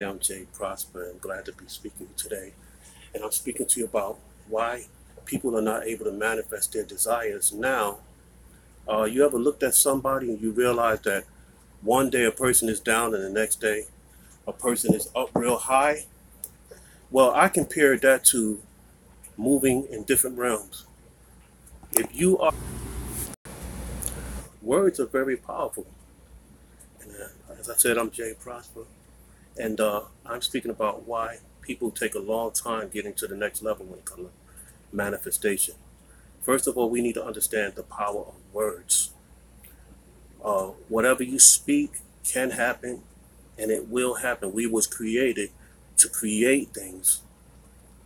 I'm Jay Prosper and glad to be speaking to you today. And I'm speaking to you about why people are not able to manifest their desires now. You ever looked at somebody and you realize that one day a person is down and the next day a person is up real high? Well, I compare that to moving in different realms. If you are, words are very powerful. And as I said, I'm Jay Prosper. And I'm speaking about why people take a long time getting to the next level when it comes to manifestation. First of all, we need to understand the power of words. Whatever you speak can happen, and it will happen. We was created to create things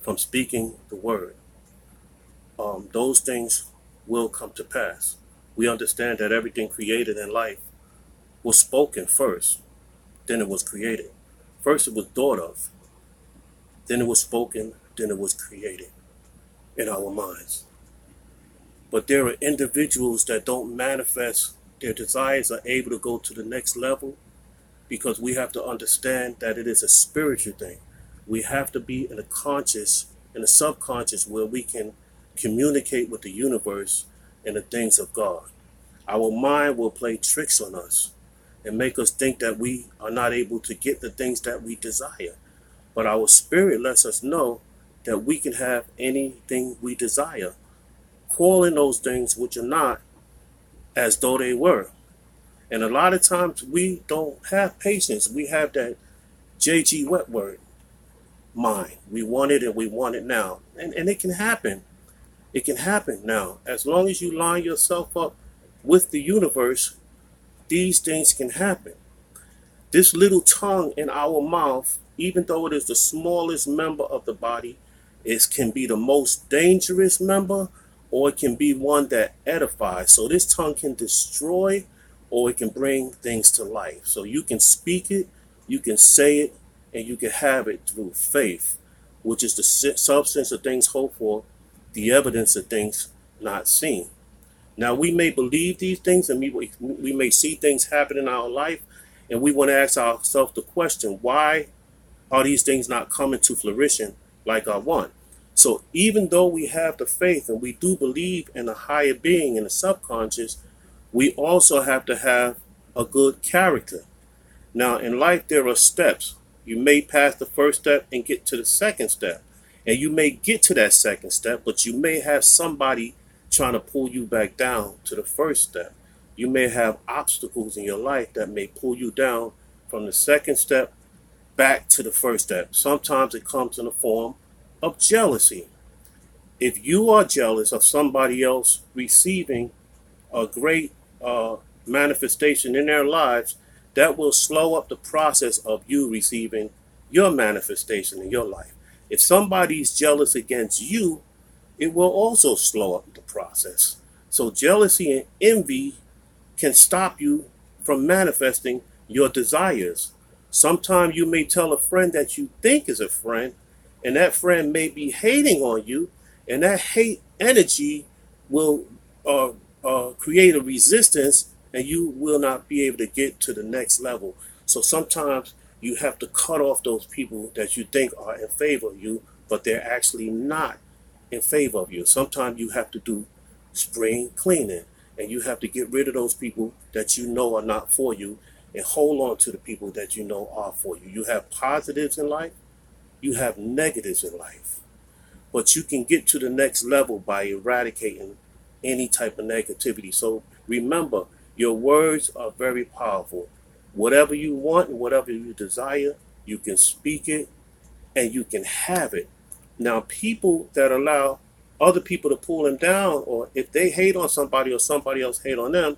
from speaking the word. Those things will come to pass. We understand that everything created in life was spoken first, then it was created. First it was thought of, then it was spoken, then it was created in our minds. But there are individuals that don't manifest their desires are able to go to the next level because we have to understand that it is a spiritual thing. We have to be in a conscious, in a subconscious where we can communicate with the universe and the things of God. Our mind will play tricks on us and make us think that we are not able to get the things that we desire. But our spirit lets us know that we can have anything we desire, calling those things which are not as though they were. And a lot of times we don't have patience. We have that J.G. Wentworth mind. We want it and we want it now. And it can happen. It can happen now. As long as you line yourself up with the universe, these things can happen. This little tongue in our mouth, even though it is the smallest member of the body, it can be the most dangerous member, or it can be one that edifies. So this tongue can destroy or it can bring things to life. So you can speak it, you can say it, and you can have it through faith, which is the substance of things hoped for, the evidence of things not seen. Now we may believe these things and we may see things happen in our life, and we want to ask ourselves the question, why are these things not coming to fruition like I want? So even though we have the faith and we do believe in a higher being in the subconscious, we also have to have a good character. Now in life there are steps. You may pass the first step and get to the second step. And you may get to that second step, but you may have somebody trying to pull you back down to the first step. You may have obstacles in your life that may pull you down from the second step back to the first step. Sometimes it comes in the form of jealousy. If you are jealous of somebody else receiving a great manifestation in their lives, that will slow up the process of you receiving your manifestation in your life. If somebody's jealous against you, it will also slow up the process. So jealousy and envy can stop you from manifesting your desires. Sometimes you may tell a friend that you think is a friend, and that friend may be hating on you, and that hate energy will create a resistance, and you will not be able to get to the next level. So sometimes you have to cut off those people that you think are in favor of you, but they're actually not in favor of you. Sometimes you have to do spring cleaning, and you have to get rid of those people that you know are not for you and hold on to the people that you know are for you. You have positives in life, you have negatives in life, but you can get to the next level by eradicating any type of negativity. So remember, your words are very powerful. Whatever you want and whatever you desire, you can speak it and you can have it. Now, people that allow other people to pull them down, or if they hate on somebody or somebody else hate on them,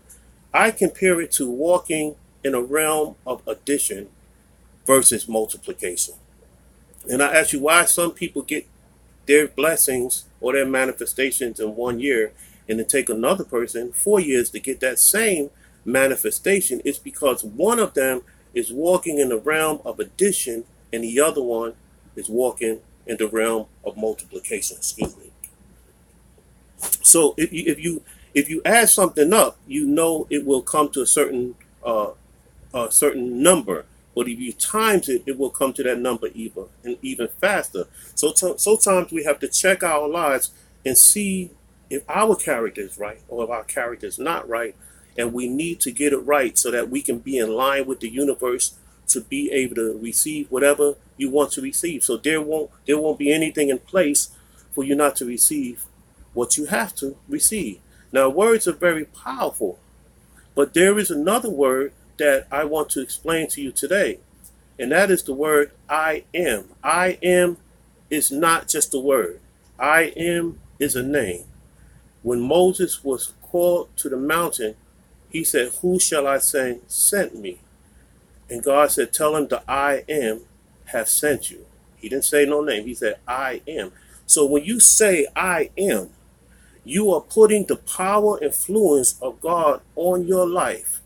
I compare it to walking in a realm of addition versus multiplication. And I ask you why some people get their blessings or their manifestations in 1 year, and it take another person 4 years to get that same manifestation. It's because one of them is walking in the realm of addition and the other one is walking in the realm of multiplication. Excuse me. So if you add something up, you know it will come to a certain number. But if you times it, it will come to that number even faster. So sometimes we have to check our lives and see if our character is right or if our character is not right, and we need to get it right so that we can be in line with the universe to be able to receive whatever you want to receive. So there won't be anything in place for you not to receive what you have to receive. Now, words are very powerful, but there is another word that I want to explain to you today, and that is the word I am. I am is not just a word. I am is a name. When Moses was called to the mountain, he said, "Who shall I send sent me?" And God said, "Tell him the I am have sent you." He didn't say no name. He said, "I am." So when you say I am, you are putting the power influence of God on your life.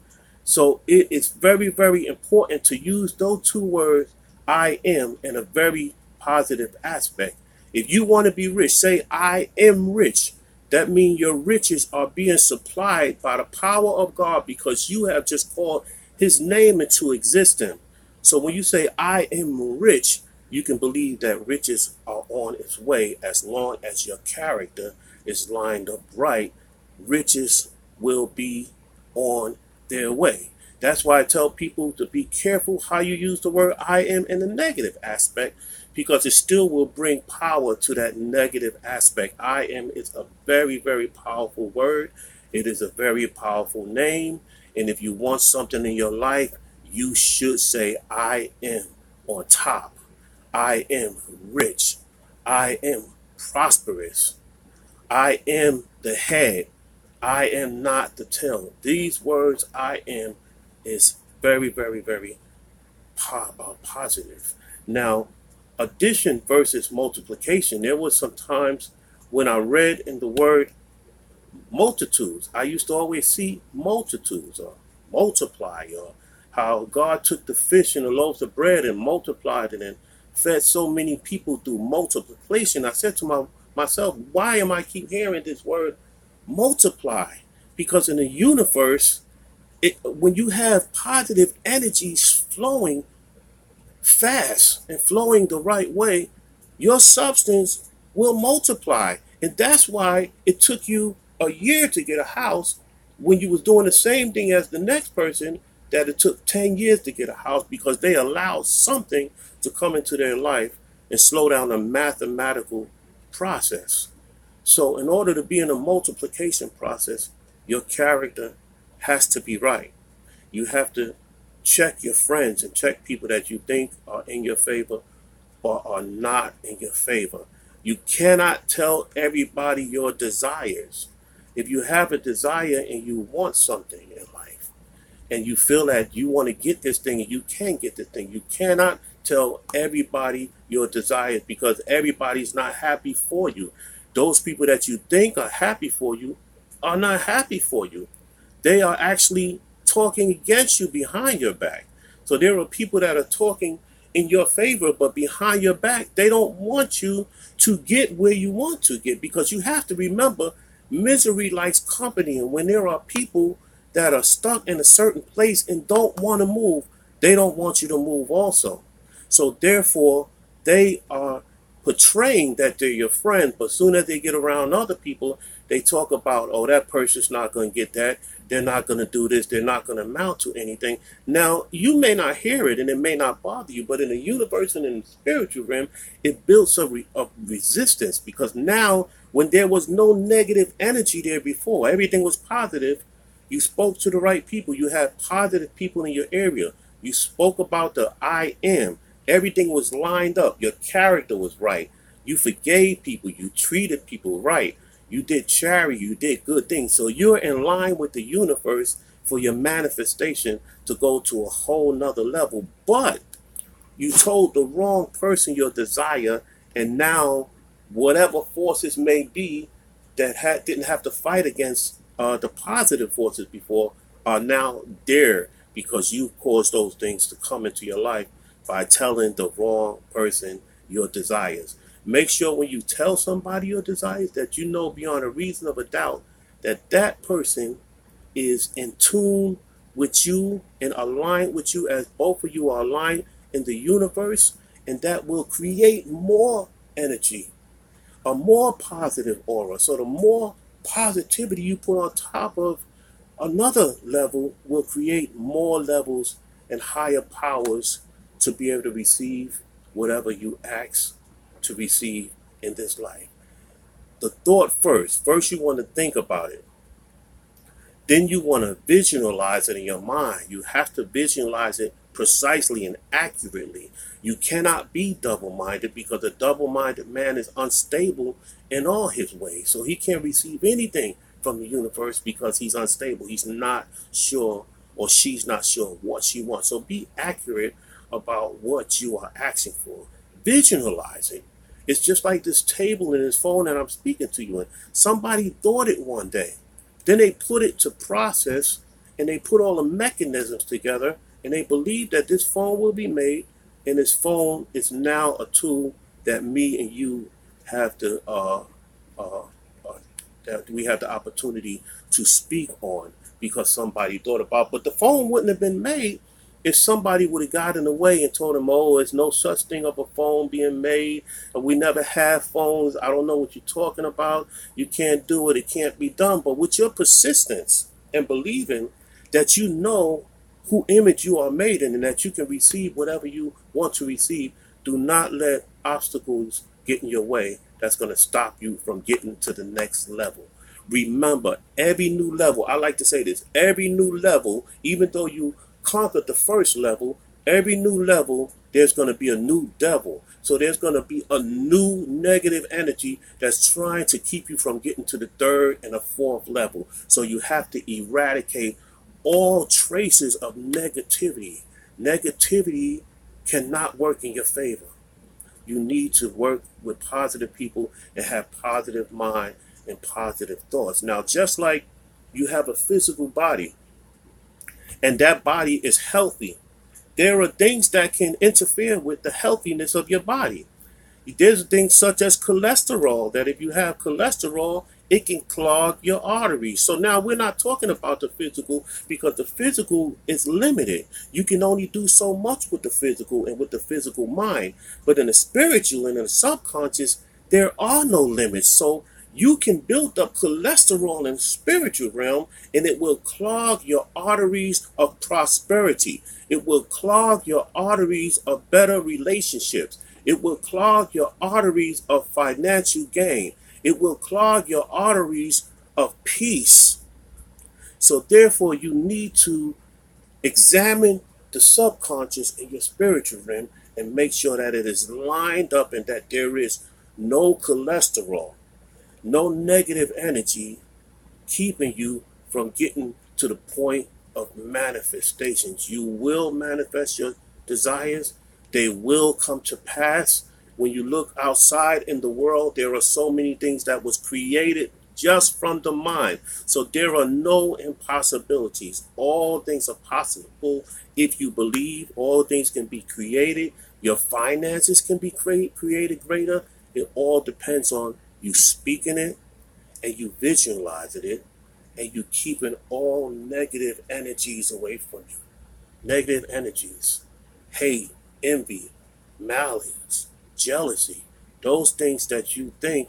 So it is very, very important to use those two words, I am, in a very positive aspect. If you want to be rich, say, I am rich. That means your riches are being supplied by the power of God because you have just called his name into existence. So when you say, I am rich, you can believe that riches are on its way as long as your character is lined up right. Riches will be on their way. That's why I tell people to be careful how you use the word I am in the negative aspect, because it still will bring power to that negative aspect. I am is a very, very powerful word. It is a very powerful name. And if you want something in your life, you should say, I am on top. I am rich. I am prosperous. I am the head. I am not the tail. These words, I am, is very, very, very positive. Now, addition versus multiplication. There was some times when I read in the word multitudes, I used to always see multitudes or multiply, or how God took the fish and the loaves of bread and multiplied it and fed so many people through multiplication. I said to myself, why am I keep hearing this word multiply? Because in the universe, when you have positive energies flowing fast and flowing the right way, your substance will multiply. And that's why it took you a year to get a house when you was doing the same thing as the next person that it took 10 years to get a house, because they allowed something to come into their life and slow down the mathematical process. So in order to be in a multiplication process, your character has to be right. You have to check your friends and check people that you think are in your favor or are not in your favor. You cannot tell everybody your desires. If you have a desire and you want something in life and you feel that you want to get this thing and you can get this thing, you cannot tell everybody your desires, because everybody's not happy for you. Those people that you think are happy for you are not happy for you. They are actually talking against you behind your back. So there are people that are talking in your favor, but behind your back, they don't want you to get where you want to get, because you have to remember, misery likes company. And when there are people that are stuck in a certain place and don't want to move, they don't want you to move also. So therefore, they are portraying that they're your friend, but soon as they get around other people, they talk about, oh, that person's not going to get that. They're not going to do this. They're not going to amount to anything. Now, you may not hear it and it may not bother you, but in the universe and in the spiritual realm, it builds a resistance, because now when there was no negative energy there before, everything was positive. You spoke to the right people. You had positive people in your area. You spoke about the I am. Everything was lined up. Your character was right. You forgave people. You treated people right. You did charity. You did good things. So you're in line with the universe for your manifestation to go to a whole nother level. But you told the wrong person your desire, and now whatever forces may be that didn't have to fight against the positive forces before are now there, because you caused those things to come into your life by telling the wrong person your desires. Make sure when you tell somebody your desires that you know beyond a reason of a doubt that that person is in tune with you and aligned with you, as both of you are aligned in the universe, and that will create more energy, a more positive aura. So the more positivity you put on top of another level will create more levels and higher powers to be able to receive whatever you ask to receive in this life. The thought first. First, you want to think about it. Then you want to visualize it in your mind. You have to visualize it precisely and accurately. You cannot be double-minded, because a double-minded man is unstable in all his ways. So he can't receive anything from the universe because he's unstable. He's not sure, or she's not sure what she wants. So be accurate about what you are asking for. Visualize it. It's just like this table and this phone that I'm speaking to you in. Somebody thought it one day. Then they put it to process, and they put all the mechanisms together, and they believe that this phone will be made, and this phone is now a tool that me and you have to that we have the opportunity to speak on, because somebody thought about. But the phone wouldn't have been made if somebody would have got in the way and told them, oh, there's no such thing of a phone being made. We never have phones. I don't know what you're talking about. You can't do it. It can't be done. But with your persistence and believing that you know who image you are made in, and that you can receive whatever you want to receive, do not let obstacles get in your way. That's going to stop you from getting to the next level. Remember, every new level, I like to say this, every new level, even though you conquered the first level, every new level, there's going to be a new devil. So there's going to be a new negative energy that's trying to keep you from getting to the third and the fourth level. So you have to eradicate all traces of negativity. Negativity cannot work in your favor. You need to work with positive people and have positive mind and positive thoughts. Now, just like you have a physical body, and that body is healthy, there are things that can interfere with the healthiness of your body. There's things such as cholesterol, that if you have cholesterol, it can clog your arteries. So now we're not talking about the physical, because the physical is limited. You can only do so much with the physical and with the physical mind. But in the spiritual and in the subconscious, there are no limits. So you can build up cholesterol in the spiritual realm, and it will clog your arteries of prosperity. It will clog your arteries of better relationships. It will clog your arteries of financial gain. It will clog your arteries of peace. So therefore, you need to examine the subconscious in your spiritual realm and make sure that it is lined up and that there is no cholesterol, no negative energy keeping you from getting to the point of manifestations. You will manifest your desires. They will come to pass. When you look outside in the world, there are so many things that was created just from the mind. So there are no impossibilities. All things are possible if you believe. All things can be created. Your finances can be created greater. It all depends on you speaking it, and you visualizing it, and you keeping all negative energies away from you. Negative energies, hate, envy, malice, jealousy, those things that you think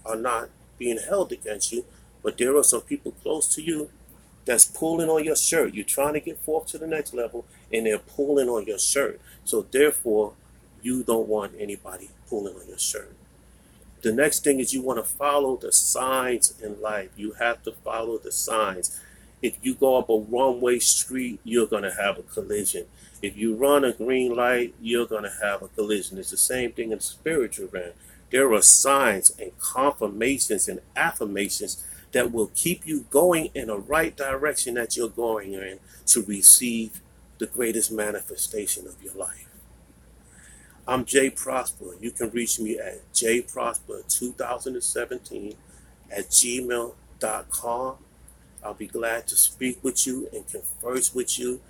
are not being held against you, but there are some people close to you that's pulling on your shirt. You're trying to get forth to the next level, and they're pulling on your shirt. So therefore, you don't want anybody pulling on your shirt. The next thing is you want to follow the signs in life. You have to follow the signs. If you go up a one-way street, you're going to have a collision. If you run a green light, you're going to have a collision. It's the same thing in the spiritual realm. There are signs and confirmations and affirmations that will keep you going in the right direction that you're going in to receive the greatest manifestation of your life. I'm Jay Prosper. You can reach me at jprosper2017 at gmail.com. I'll be glad to speak with you and converse with you.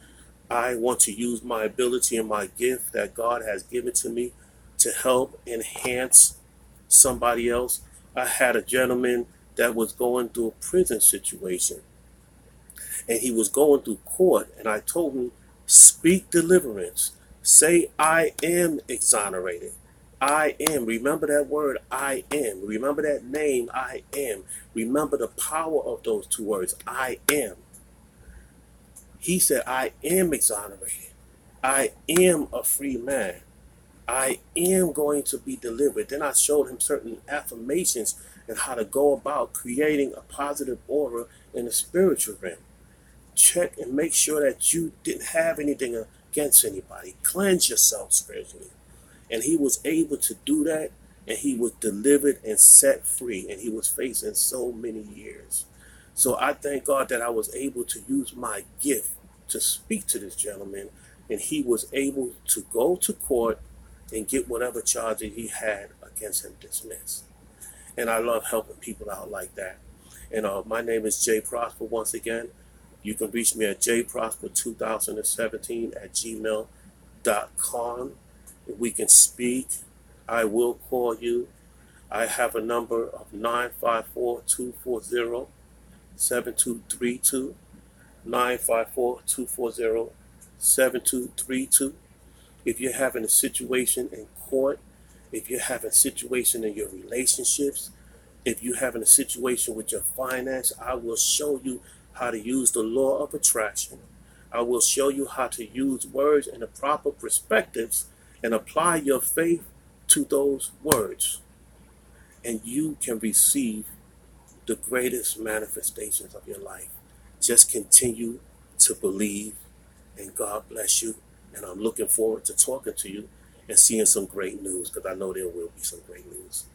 I want to use my ability and my gift that God has given to me to help enhance somebody else. I had a gentleman that was going through a prison situation, And he was going through court, and I told him, speak deliverance. Say, I am exonerated. I am. Remember that word, I am. Remember that name, I am. Remember the power of those two words, I am. He said, I am exonerated. I am a free man. I am going to be delivered. Then I showed him certain affirmations and how to go about creating a positive aura in the spiritual realm. Check and make sure that you didn't have anything against anybody. Cleanse yourself spiritually. And he was able to do that, and he was delivered and set free, and he was facing so many years. So I thank God that I was able to use my gift to speak to this gentleman, and he was able to go to court and get whatever charges he had against him dismissed. And I love helping people out like that. And my name is Jay Prosper once again. You can reach me at jprosper2017@gmail.com. We can speak. I will call you. I have a number of 954-240-7232. 954-240-7232. If you're having a situation in court, if you're having a situation in your relationships, if you're having a situation with your finance, I will show you how to use the law of attraction. I will show you how to use words in the proper perspectives and apply your faith to those words. And you can receive the greatest manifestations of your life. Just continue to believe, and God bless you. And I'm looking forward to talking to you and seeing some great news, because I know there will be some great news.